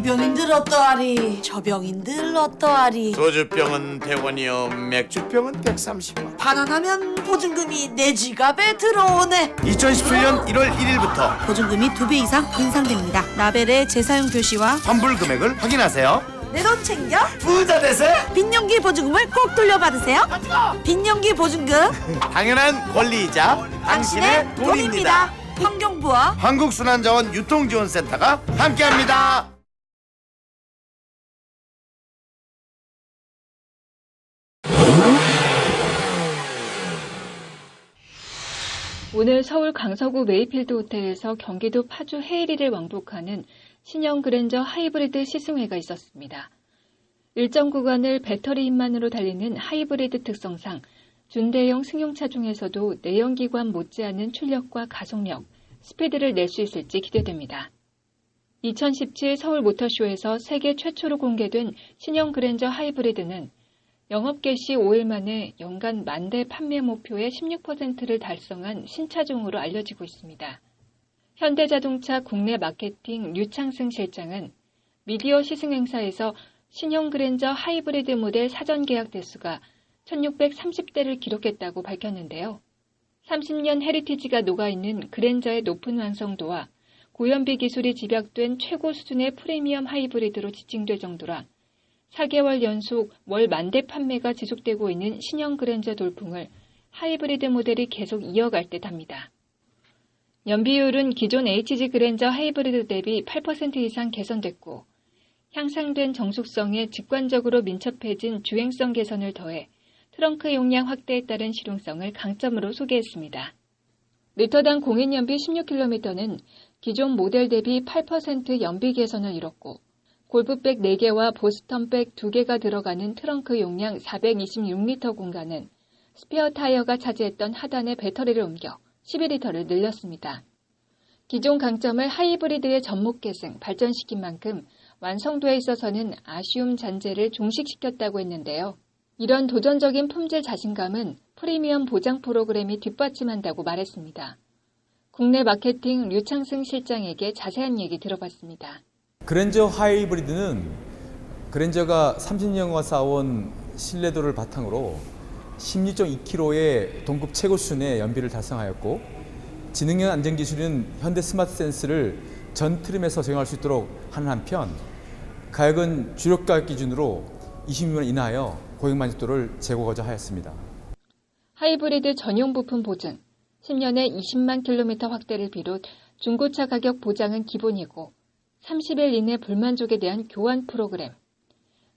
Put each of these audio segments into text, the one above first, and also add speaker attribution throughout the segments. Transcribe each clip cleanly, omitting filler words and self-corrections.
Speaker 1: 병인들 어떠하리? 저 병인들 어떠하리?
Speaker 2: 소주병은 100원이요 맥주병은 130원.
Speaker 1: 반환하면 보증금이 내 지갑에 들어오네.
Speaker 2: 2017년 1월 1일부터
Speaker 1: 보증금이 2배 이상 인상됩니다. 라벨의 재사용 표시와
Speaker 2: 환불 금액을 확인하세요.
Speaker 1: 내 돈 챙겨
Speaker 2: 부자 되세요.
Speaker 1: 빈년기 보증금을 꼭 돌려받으세요. 빈년기 보증금
Speaker 2: 당연한 권리이자 당신의 돈입니다.
Speaker 1: 환경부와
Speaker 2: 한국순환자원 유통지원센터가 함께합니다.
Speaker 3: 오늘 서울 강서구 메이필드 호텔에서 경기도 파주 헤이리를 왕복하는 신형 그랜저 하이브리드 시승회가 있었습니다. 일정 구간을 배터리 힘만으로 달리는 하이브리드 특성상 준대형 승용차 중에서도 내연기관 못지않은 출력과 가속력, 스피드를 낼 수 있을지 기대됩니다. 2017 서울 모터쇼에서 세계 최초로 공개된 신형 그랜저 하이브리드는 영업 개시 5일 만에 연간 10,000대 판매 목표의 16%를 달성한 신차종으로 알려지고 있습니다. 현대자동차 국내 마케팅 류창승 실장은 미디어 시승 행사에서 신형 그랜저 하이브리드 모델 사전 계약 대수가 1,630대를 기록했다고 밝혔는데요. 30년 헤리티지가 녹아있는 그랜저의 높은 완성도와 고연비 기술이 집약된 최고 수준의 프리미엄 하이브리드로 지칭될 정도라 4개월 연속 월 10,000대 판매가 지속되고 있는 신형 그랜저 돌풍을 하이브리드 모델이 계속 이어갈 듯합니다. 연비율은 기존 HG 그랜저 하이브리드 대비 8% 이상 개선됐고 향상된 정숙성에 직관적으로 민첩해진 주행성 개선을 더해 트렁크 용량 확대에 따른 실용성을 강점으로 소개했습니다. 리터당 공인연비 16km는 기존 모델 대비 8% 연비 개선을 이뤘고 골프백 4개와 보스턴백 2개가 들어가는 트렁크 용량 426리터 공간은 스페어 타이어가 차지했던 하단의 배터리를 옮겨 12리터를 늘렸습니다. 기존 강점을 하이브리드의 전목 계승, 발전시킨 만큼 완성도에 있어서는 아쉬움 잔재를 종식시켰다고 했는데요. 이런 도전적인 품질 자신감은 프리미엄 보장 프로그램이 뒷받침한다고 말했습니다. 국내 마케팅 류창승 실장에게 자세한 얘기 들어봤습니다.
Speaker 4: 그랜저 하이브리드는 그랜저가 30년간 쌓아온 신뢰도를 바탕으로 16.2kg의 동급 최고 수준의 연비를 달성하였고 지능형 안전기술인 현대 스마트 센스를 전 트림에서 적용할 수 있도록 하는 한편 가격은 주력가격 기준으로 26만 원 인하하여 고객 만족도를 제고하고자 하였습니다.
Speaker 3: 하이브리드 전용 부품 보증, 10년에 20만 킬로미터 확대를 비롯 중고차 가격 보장은 기본이고 30일 이내 불만족에 대한 교환 프로그램,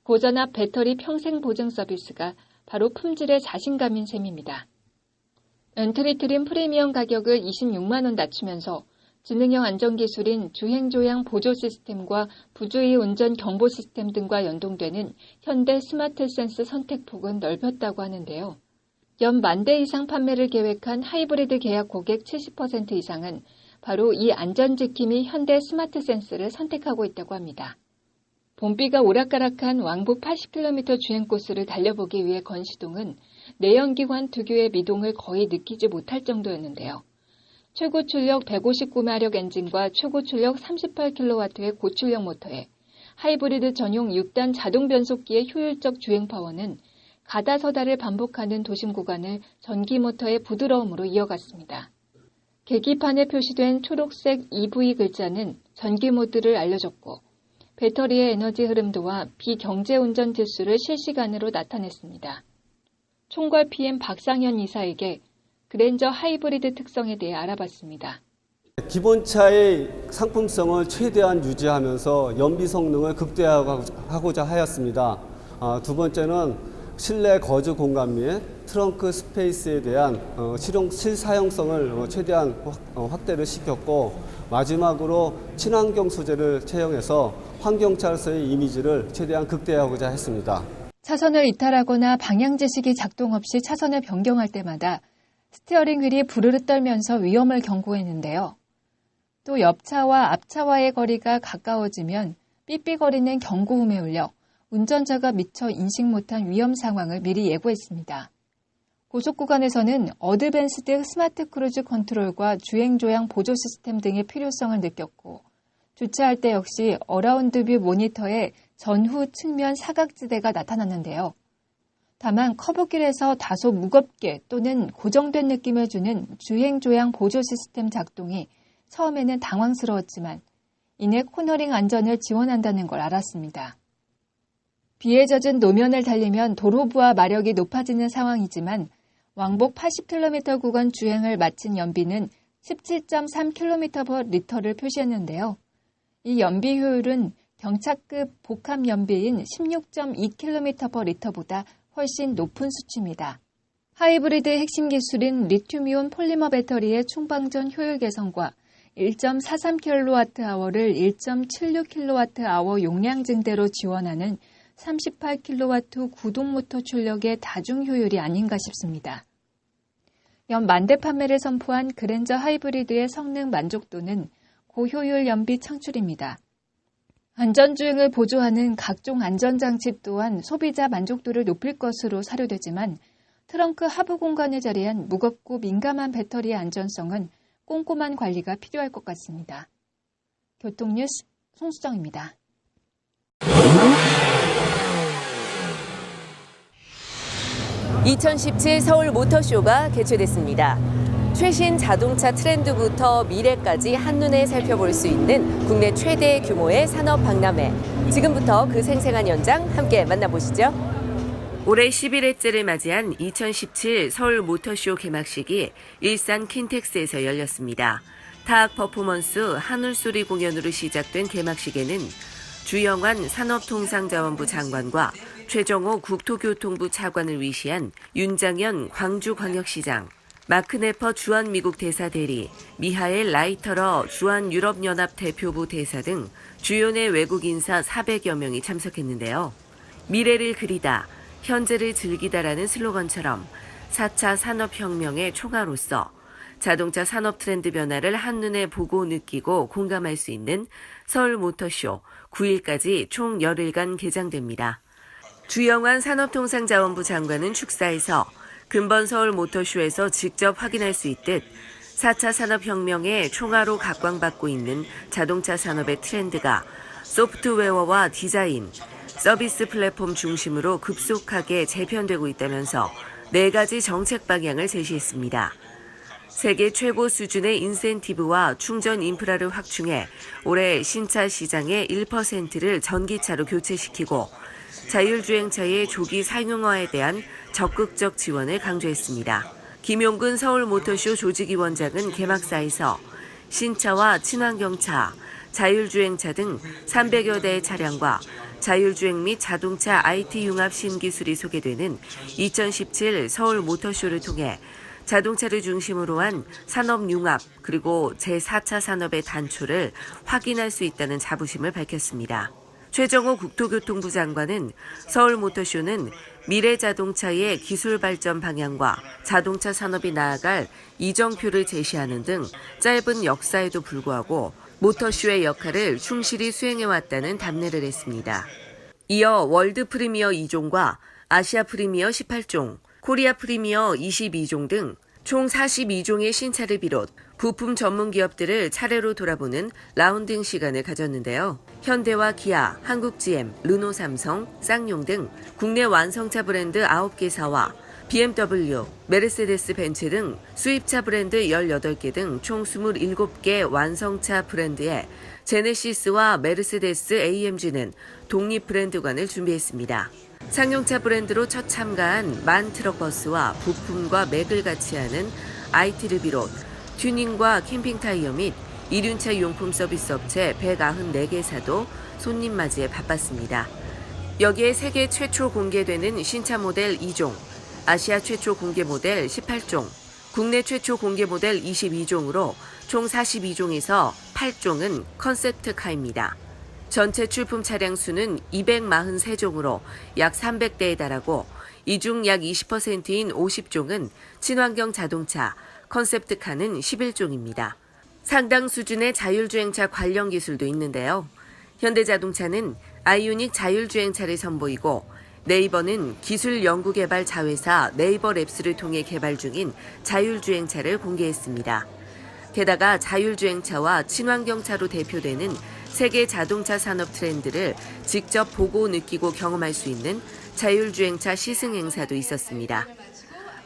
Speaker 3: 고전압 배터리 평생 보증 서비스가 바로 품질의 자신감인 셈입니다. 엔트리 트림 프리미엄 가격을 26만 원 낮추면서 지능형 안전기술인 주행조향 보조 시스템과 부주의 운전 경보 시스템 등과 연동되는 현대 스마트 센스 선택폭은 넓혔다고 하는데요. 연 10,000대 이상 판매를 계획한 하이브리드 계약 고객 70% 이상은 바로 이 안전지킴이 현대 스마트 센스를 선택하고 있다고 합니다. 봄비가 오락가락한 왕복 80km 주행 코스를 달려보기 위해 건 시동은 내연기관 특유의 미동을 거의 느끼지 못할 정도였는데요. 최고 출력 159마력 엔진과 최고 출력 38kW의 고출력 모터에 하이브리드 전용 6단 자동 변속기의 효율적 주행 파워는 가다서다를 반복하는 도심 구간을 전기 모터의 부드러움으로 이어갔습니다. 계기판에 표시된 초록색 EV 글자는 전기 모드를 알려줬고 배터리의 에너지 흐름도와 비경제 운전 지수를 실시간으로 나타냈습니다. 총괄 PM 박상현 이사에게 그랜저 하이브리드 특성에 대해 알아봤습니다.
Speaker 5: 기본차의 상품성을 최대한 유지하면서 연비 성능을 극대화하고자 하였습니다. 두 번째는 실내 거주 공간 및 트렁크 스페이스에 대한 실사용성을 최대한 확대를 시켰고 마지막으로 친환경 소재를 채용해서 환경차로서의 이미지를 최대한 극대화하고자 했습니다.
Speaker 3: 차선을 이탈하거나 방향 지식이 작동 없이 차선을 변경할 때마다 스티어링 휠이 부르르 떨면서 위험을 경고했는데요. 또 옆차와 앞차와의 거리가 가까워지면 삐삐거리는 경고음에 울려 운전자가 미처 인식 못한 위험 상황을 미리 예고했습니다. 고속구간에서는 어드밴스드 스마트 크루즈 컨트롤과 주행조향 보조 시스템 등의 필요성을 느꼈고 주차할 때 역시 어라운드 뷰 모니터에 전후 측면 사각지대가 나타났는데요. 다만 커브길에서 다소 무겁게 또는 고정된 느낌을 주는 주행조향 보조 시스템 작동이 처음에는 당황스러웠지만 이내 코너링 안전을 지원한다는 걸 알았습니다. 비에 젖은 노면을 달리면 도로부하 마력이 높아지는 상황이지만 왕복 80km 구간 주행을 마친 연비는 17.3km/L를 표시했는데요. 이 연비 효율은 경차급 복합 연비인 16.2km/L보다 훨씬 높은 수치입니다. 하이브리드의 핵심 기술인 리튬이온 폴리머 배터리의 충방전 효율 개선과 1.43kWh를 1.76kWh 용량 증대로 지원하는 38kW 구동 모터 출력의 다중 효율이 아닌가 싶습니다. 연 만대 판매를 선포한 그랜저 하이브리드의 성능 만족도는 고효율 연비 창출입니다. 안전주행을 보조하는 각종 안전장치 또한 소비자 만족도를 높일 것으로 사료되지만 트렁크 하부 공간에 자리한 무겁고 민감한 배터리의 안전성은 꼼꼼한 관리가 필요할 것 같습니다. 교통뉴스 송수정입니다.
Speaker 6: (2017) 서울 모터쇼가 개최됐습니다. 최신 자동차 트렌드부터 미래까지 한눈에 살펴볼 수 있는 국내 최대 규모의 산업 박람회. 지금부터 그 생생한 현장 함께 만나보시죠. 올해 11회째를 맞이한 2017 서울 모터쇼 개막식이 일산 킨텍스에서 열렸습니다. 타악 퍼포먼스 하늘소리 공연으로 시작된 개막식에는 주영환 산업통상자원부 장관과 최정호 국토교통부 차관을 위시한 윤장현 광주광역시장, 마크 네퍼 주한미국 대사 대리, 미하엘 라이터러 주한유럽연합 대표부 대사 등 주요 내 외국 인사 400여 명이 참석했는데요. 미래를 그리다, 현재를 즐기다라는 슬로건처럼 4차 산업혁명의 총알로서 자동차 산업 트렌드 변화를 한눈에 보고 느끼고 공감할 수 있는 서울 모터쇼 9일까지 총 열흘간 개장됩니다. 주영환 산업통상자원부 장관은 축사에서 근본 서울 모터쇼에서 직접 확인할 수 있듯 4차 산업혁명의 총알로 각광받고 있는 자동차 산업의 트렌드가 소프트웨어와 디자인, 서비스 플랫폼 중심으로 급속하게 재편되고 있다면서 4가지 정책 방향을 제시했습니다. 세계 최고 수준의 인센티브와 충전 인프라를 확충해 올해 신차 시장의 1%를 전기차로 교체시키고 자율주행차의 조기 상용화에 대한 적극적 지원을 강조했습니다. 김용근 서울모터쇼 조직위원장은 개막사에서 신차와 친환경차, 자율주행차 등 300여 대의 차량과 자율주행 및 자동차 IT 융합 신기술이 소개되는 2017 서울모터쇼를 통해 자동차를 중심으로 한 산업융합 그리고 제4차 산업의 단초를 확인할 수 있다는 자부심을 밝혔습니다. 최정호 국토교통부 장관은 서울모터쇼는 미래 자동차의 기술 발전 방향과 자동차 산업이 나아갈 이정표를 제시하는 등 짧은 역사에도 불구하고 모터쇼의 역할을 충실히 수행해왔다는 답례를 했습니다. 이어 월드 프리미어 2종과 아시아 프리미어 18종, 코리아 프리미어 22종 등 총 42종의 신차를 비롯 부품 전문 기업들을 차례로 돌아보는 라운딩 시간을 가졌는데요. 현대와 기아, 한국GM, 르노삼성, 쌍용 등 국내 완성차 브랜드 9개사와 BMW, 메르세데스 벤츠 등 수입차 브랜드 18개 등 총 27개 완성차 브랜드에 제네시스와 메르세데스 AMG는 독립 브랜드관을 준비했습니다. 상용차 브랜드로 첫 참가한 만 트럭버스와 부품과 맥을 같이 하는 IT를 비롯 튜닝과 캠핑 타이어 및 이륜차 용품 서비스 업체 194개사도 손님 맞이에 바빴습니다. 여기에 세계 최초 공개되는 신차 모델 2종, 아시아 최초 공개 모델 18종, 국내 최초 공개 모델 22종으로 총 42종에서 8종은 컨셉트카입니다. 전체 출품 차량 수는 243종으로 약 300대에 달하고 이 중 약 20%인 50종은 친환경 자동차, 컨셉트카는 11종입니다. 상당 수준의 자율주행차 관련 기술도 있는데요. 현대자동차는 아이오닉 자율주행차를 선보이고 네이버는 기술 연구개발 자회사 네이버랩스를 통해 개발 중인 자율주행차를 공개했습니다. 게다가 자율주행차와 친환경차로 대표되는 세계 자동차 산업 트렌드를 직접 보고 느끼고 경험할 수 있는 자율주행차 시승 행사도 있었습니다.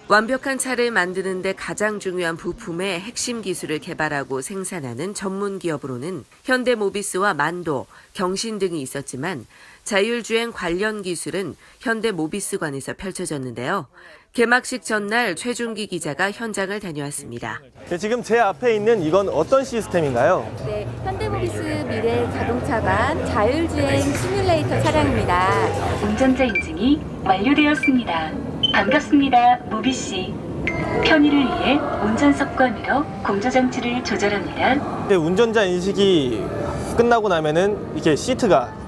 Speaker 6: 완벽한 차를 만드는 데 가장 중요한 부품의 핵심 기술을 개발하고 생산하는 전문 기업으로는 현대모비스와 만도, 경신 등이 있었지만 자율주행 관련 기술은 현대모비스관에서 펼쳐졌는데요. 개막식 전날 최준기 기자가 현장을 다녀왔습니다.
Speaker 7: 네, 지금 제 앞에 있는 이건 어떤 시스템인가요?
Speaker 8: 네, 현대모비스 미래 자동차관 자율주행 시뮬레이터 차량입니다.
Speaker 9: 운전자 인증이 완료되었습니다. 반갑습니다, 모비 씨. 편의를 위해 운전석권으로 공조장치를 조절합니다.
Speaker 7: 네, 운전자 인식이 끝나고 나면은 이렇게 시트가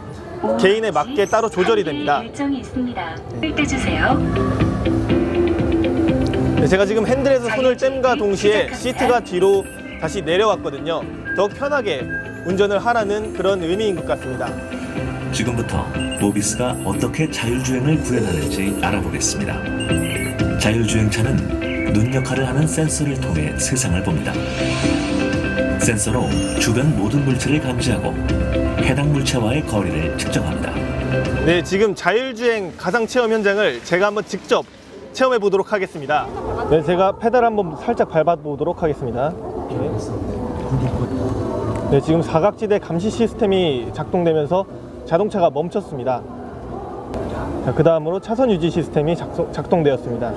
Speaker 7: 개인에 맞게 따로 조절이 됩니다.
Speaker 9: 일정이 있습니다. 떼주세요.
Speaker 7: 네, 제가 지금 핸들에서 손을 뗀과 동시에 시트가 뒤로 다시 내려왔거든요. 더 편하게 운전을 하라는 그런 의미인 것 같습니다.
Speaker 10: 지금부터 모비스가 어떻게 자율주행을 구현하는지 알아보겠습니다. 자율주행차는 눈 역할을 하는 센서를 통해 세상을 봅니다. 센서로 주변 모든 물체를 감지하고 해당 물체와의 거리를 측정합니다.
Speaker 7: 네, 지금 자율주행 가상체험 현장을 제가 한번 직접 체험해 보도록 하겠습니다. 네, 제가 페달 한번 살짝 밟아 보도록 하겠습니다. 네, 지금 사각지대 감시 시스템이 작동되면서 자동차가 멈췄습니다. 자, 그 다음으로 차선 유지 시스템이 작동되었습니다.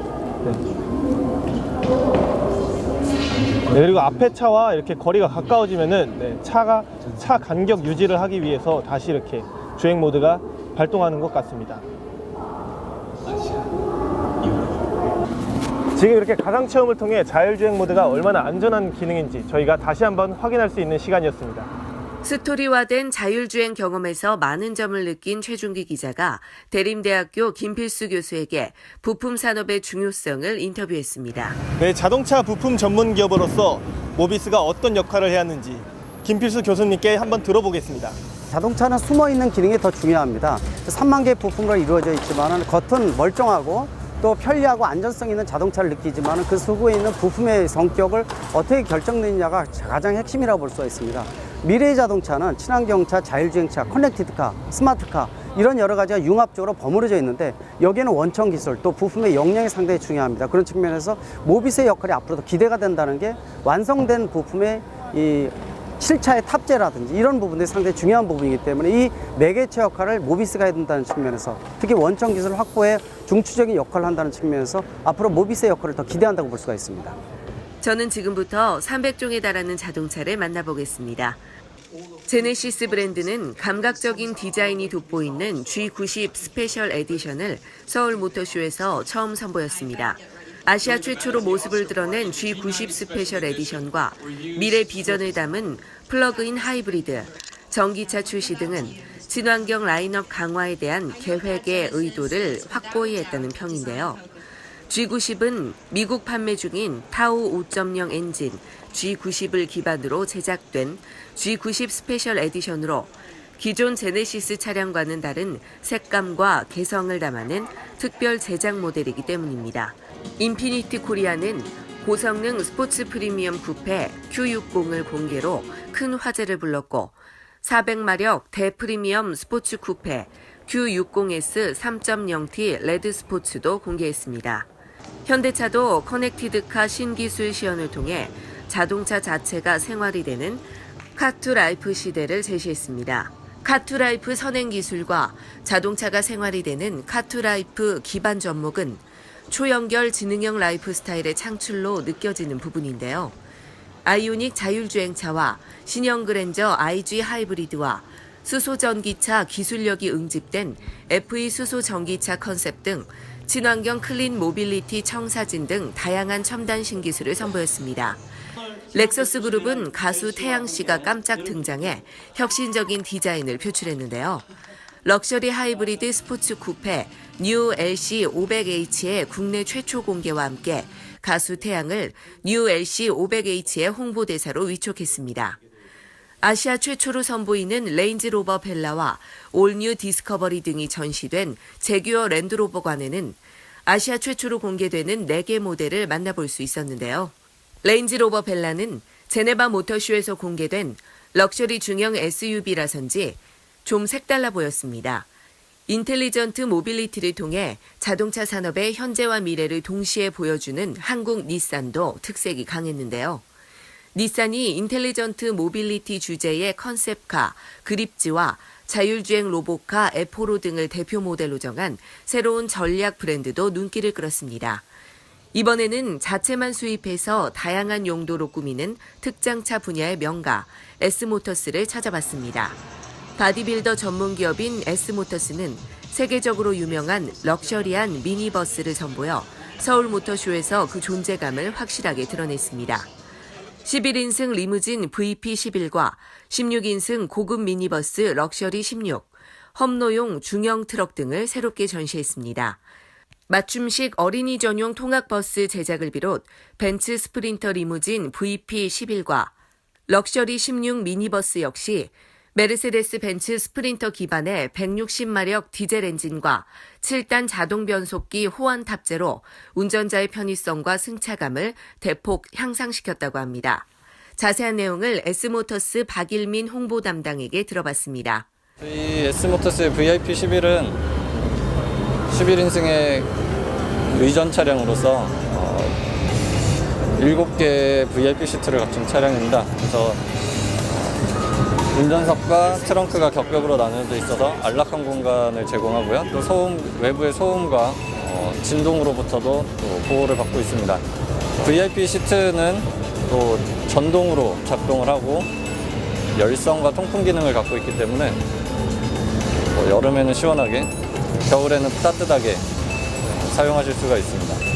Speaker 7: 네, 그리고 앞에 차와 이렇게 거리가 가까워지면은 차 간격 유지를 하기 위해서 다시 이렇게 주행 모드가 발동하는 것 같습니다. 지금 이렇게 가상체험을 통해 자율주행 모드가 얼마나 안전한 기능인지 저희가 다시 한번 확인할 수 있는 시간이었습니다.
Speaker 6: 스토리화된 자율주행 경험에서 많은 점을 느낀 최준기 기자가 대림대학교 김필수 교수에게 부품 산업의 중요성을 인터뷰했습니다.
Speaker 7: 네, 자동차 부품 전문 기업으로서 모비스가 어떤 역할을 해야 하는지 김필수 교수님께 한번 들어보겠습니다.
Speaker 11: 자동차는 숨어있는 기능이 더 중요합니다. 3만 개의 부품으로 이루어져 있지만 겉은 멀쩡하고 또 편리하고 안전성 있는 자동차를 느끼지만 그 속에 있는 부품의 성격을 어떻게 결정되느냐가 가장 핵심이라고 볼 수가 있습니다. 미래의 자동차는 친환경차, 자율주행차, 커넥티드카, 스마트카 이런 여러 가지가 융합적으로 버무려져 있는데 여기에는 원천 기술 또 부품의 역량이 상당히 중요합니다. 그런 측면에서 모비스의 역할이 앞으로도 기대가 된다는 게 완성된 부품의 이 실차의 탑재라든지 이런 부분들이 상당히 중요한 부분이기 때문에 이 매개체 역할을 모비스가 해야 된다는 측면에서 특히 원천 기술 확보에 중추적인 역할을 한다는 측면에서 앞으로 모비스의 역할을 더 기대한다고 볼 수가 있습니다.
Speaker 6: 저는 지금부터 300종에 달하는 자동차를 만나보겠습니다. 제네시스 브랜드는 감각적인 디자인이 돋보이는 G90 스페셜 에디션을 서울 모터쇼에서 처음 선보였습니다. 아시아 최초로 모습을 드러낸 G90 스페셜 에디션과 미래 비전을 담은 플러그인 하이브리드, 전기차 출시 등은 친환경 라인업 강화에 대한 계획의 의도를 확고히 했다는 평인데요. G90은 미국 판매 중인 타오 5.0 엔진 G90을 기반으로 제작된 G90 스페셜 에디션으로 기존 제네시스 차량과는 다른 색감과 개성을 담아낸 특별 제작 모델이기 때문입니다. 인피니티 코리아는 고성능 스포츠 프리미엄 쿠페 Q60을 공개로 큰 화제를 불렀고 400마력 대프리미엄 스포츠 쿠페 Q60S 3.0T 레드 스포츠도 공개했습니다. 현대차도 커넥티드카 신기술 시연을 통해 자동차 자체가 생활이 되는 카투라이프 시대를 제시했습니다. 카투라이프 선행 기술과 자동차가 생활이 되는 카투라이프 기반 접목은 초연결 지능형 라이프 스타일의 창출로 느껴지는 부분인데요. 아이오닉 자율주행차와 신형 그랜저 IG 하이브리드와 수소 전기차 기술력이 응집된 FE 수소 전기차 컨셉 등 친환경 클린 모빌리티 청사진 등 다양한 첨단 신기술을 선보였습니다. 렉서스 그룹은 가수 태양 씨가 깜짝 등장해 혁신적인 디자인을 표출했는데요. 럭셔리 하이브리드 스포츠 쿠페 뉴 LC 500H의 국내 최초 공개와 함께 가수 태양을 뉴 LC 500H의 홍보대사로 위촉했습니다. 아시아 최초로 선보이는 레인지로버 벨라와 올뉴 디스커버리 등이 전시된 제규어 랜드로버관에는 아시아 최초로 공개되는 4개 모델을 만나볼 수 있었는데요. 레인지로버 벨라는 제네바 모터쇼에서 공개된 럭셔리 중형 SUV라선지 좀 색달라 보였습니다. 인텔리전트 모빌리티를 통해 자동차 산업의 현재와 미래를 동시에 보여주는 한국 닛산도 특색이 강했는데요. 닛산이 인텔리전트 모빌리티 주제의 컨셉카, 그립지와 자율주행 로봇카 에포로 등을 대표 모델로 정한 새로운 전략 브랜드도 눈길을 끌었습니다. 이번에는 자체만 수입해서 다양한 용도로 꾸미는 특장차 분야의 명가 S모터스를 찾아봤습니다. 바디빌더 전문 기업인 S모터스는 세계적으로 유명한 럭셔리한 미니버스를 선보여 서울모터쇼에서 그 존재감을 확실하게 드러냈습니다. 11인승 리무진 VP11과 16인승 고급 미니버스 럭셔리 16, 험로용 중형 트럭 등을 새롭게 전시했습니다. 맞춤식 어린이 전용 통학버스 제작을 비롯 벤츠 스프린터 리무진 VP11과 럭셔리 16 미니버스 역시 메르세데스 벤츠 스프린터 기반의 160마력 디젤 엔진과 7단 자동 변속기 호환 탑재로 운전자의 편의성과 승차감을 대폭 향상시켰다고 합니다. 자세한 내용을 S모터스 박일민 홍보 담당에게 들어봤습니다.
Speaker 12: 저희 S모터스의 VIP11은 11인승의 의전 차량으로서 7개의 VIP 시트를 갖춘 차량입니다. 그래서 운전석과 트렁크가 격벽으로 나눠져 있어서 안락한 공간을 제공하고요. 또 외부의 소음과 진동으로부터도 또 보호를 받고 있습니다. VIP 시트는 또 전동으로 작동을 하고 열선과 통풍 기능을 갖고 있기 때문에 여름에는 시원하게, 겨울에는 따뜻하게 사용하실 수가 있습니다.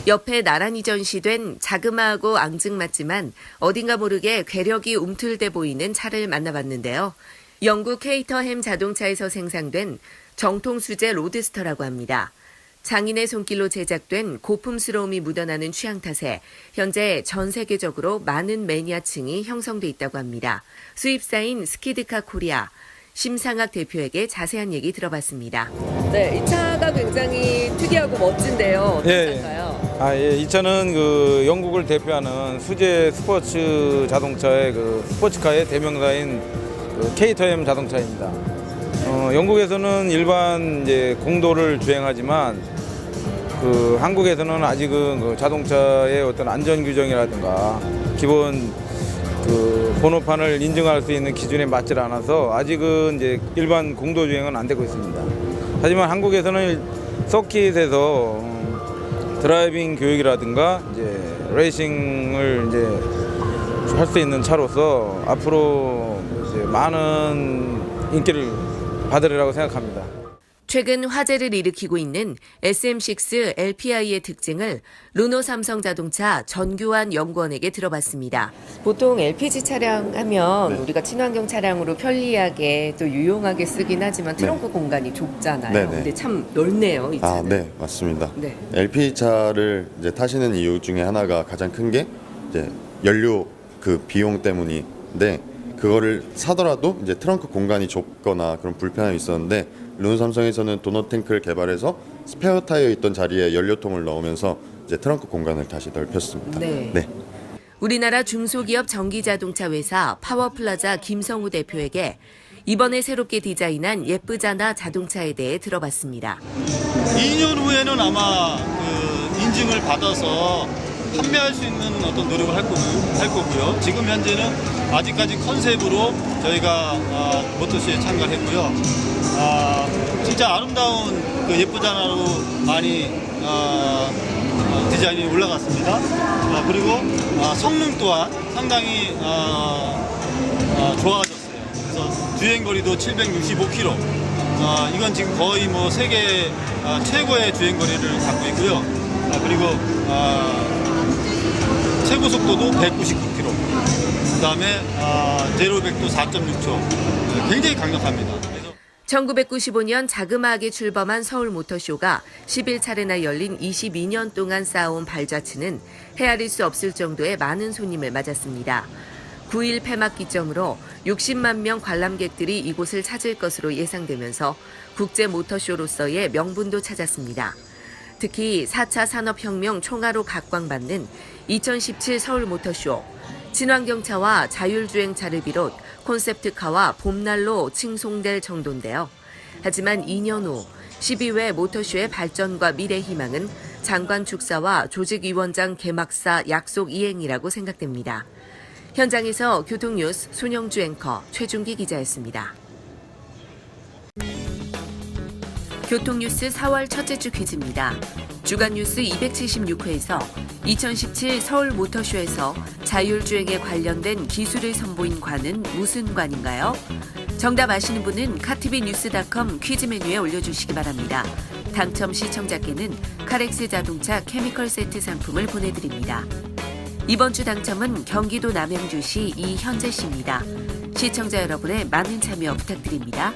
Speaker 6: 옆에 나란히 전시된 자그마하고 앙증맞지만 어딘가 모르게 괴력이 움틀대 보이는 차를 만나봤는데요. 영국 케이터햄 자동차에서 생산된 정통 수제 로드스터라고 합니다. 장인의 손길로 제작된 고풍스러움이 묻어나는 취향 탓에 현재 전 세계적으로 많은 매니아층이 형성돼 있다고 합니다. 수입사인 스키드카 코리아 심상학 대표에게 자세한 얘기 들어봤습니다. 네, 이 차가 굉장히 특이하고 멋진데요. 어떤 차인가요?
Speaker 13: 이 차는 영국을 대표하는 수제 스포츠 자동차의 스포츠카의 대명사인 케이터햄 자동차입니다. 영국에서는 일반 공도를 주행하지만 한국에서는 아직은 자동차의 어떤 안전 규정이라든가 기본 번호판을 인증할 수 있는 기준에 맞지 않아서 아직은 일반 공도 주행은 안 되고 있습니다. 하지만 한국에서는 서킷에서 드라이빙 교육이라든가 레이싱을 할 수 있는 차로서 앞으로 많은 인기를 받으리라고 생각합니다.
Speaker 6: 최근 화제를 일으키고 있는 SM6 LPI의 특징을 르노 삼성자동차 전규환 연구원에게 들어봤습니다. 보통 LPG 차량 하면 우리가 친환경 차량으로 편리하게 또 유용하게 쓰긴 하지만 트렁크 공간이 좁잖아요. 근데 참 넓네요, 이 차는.
Speaker 14: 네, 맞습니다. LPG 차를 타시는 이유 중에 하나가 가장 큰 게 연료 비용 때문인데 그거를 사더라도 트렁크 공간이 좁거나 그런 불편함이 있었는데 르노 삼성에서는 도넛 탱크를 개발해서 스페어 타이어 있던 자리에 연료통을 넣으면서 트렁크 공간을 다시 넓혔습니다. 네.
Speaker 6: 우리나라 중소기업 전기자동차 회사 파워플라자 김성우 대표에게 이번에 새롭게 디자인한 예쁘잖아 자동차에 대해 들어봤습니다.
Speaker 15: 2년 후에는 아마 인증을 받아서 판매할 수 있는 어떤 노력을 할 거고요. 지금 현재는 아직까지 컨셉으로 저희가 모터쇼에 참가했고요. 진짜 아름다운 예쁘잖아로 많이 디자인이 올라갔습니다. 그리고 성능 또한 상당히 좋아졌어요. 그래서 주행거리도 765km. 이건 지금 거의 세계 최고의 주행거리를 갖고 있고요. 그리고 최고 속도도 199km. 그다음에 제로 100도 4.6초. 굉장히 강력합니다.
Speaker 6: 1995년 자그마하게 출범한 서울모터쇼가 11차례나 열린 22년 동안 쌓아온 발자취는 헤아릴 수 없을 정도의 많은 손님을 맞았습니다. 9일 폐막 기점으로 60만 명 관람객들이 이곳을 찾을 것으로 예상되면서 국제모터쇼로서의 명분도 찾았습니다. 특히 4차 산업혁명 총화로 각광받는 2017 서울모터쇼, 친환경차와 자율주행차를 비롯 콘셉트카와 봄날로 칭송될 정도인데요. 하지만 2년 후 12회 모터쇼의 발전과 미래 희망은 장관 축사와 조직위원장 개막사 약속 이행이라고 생각됩니다. 현장에서 교통뉴스 손영주 앵커, 최준기 기자였습니다. 교통뉴스 4월 첫째 주 퀴즈입니다. 주간뉴스 276회에서 2017 서울 모터쇼에서 자율주행에 관련된 기술을 선보인 관은 무슨 관인가요? 정답 아시는 분은 카티비뉴스.com 퀴즈 메뉴에 올려주시기 바랍니다. 당첨 시청자께는 카렉스 자동차 케미컬 세트 상품을 보내드립니다. 이번 주 당첨은 경기도 남양주시 이현재 씨입니다. 시청자 여러분의 많은 참여 부탁드립니다.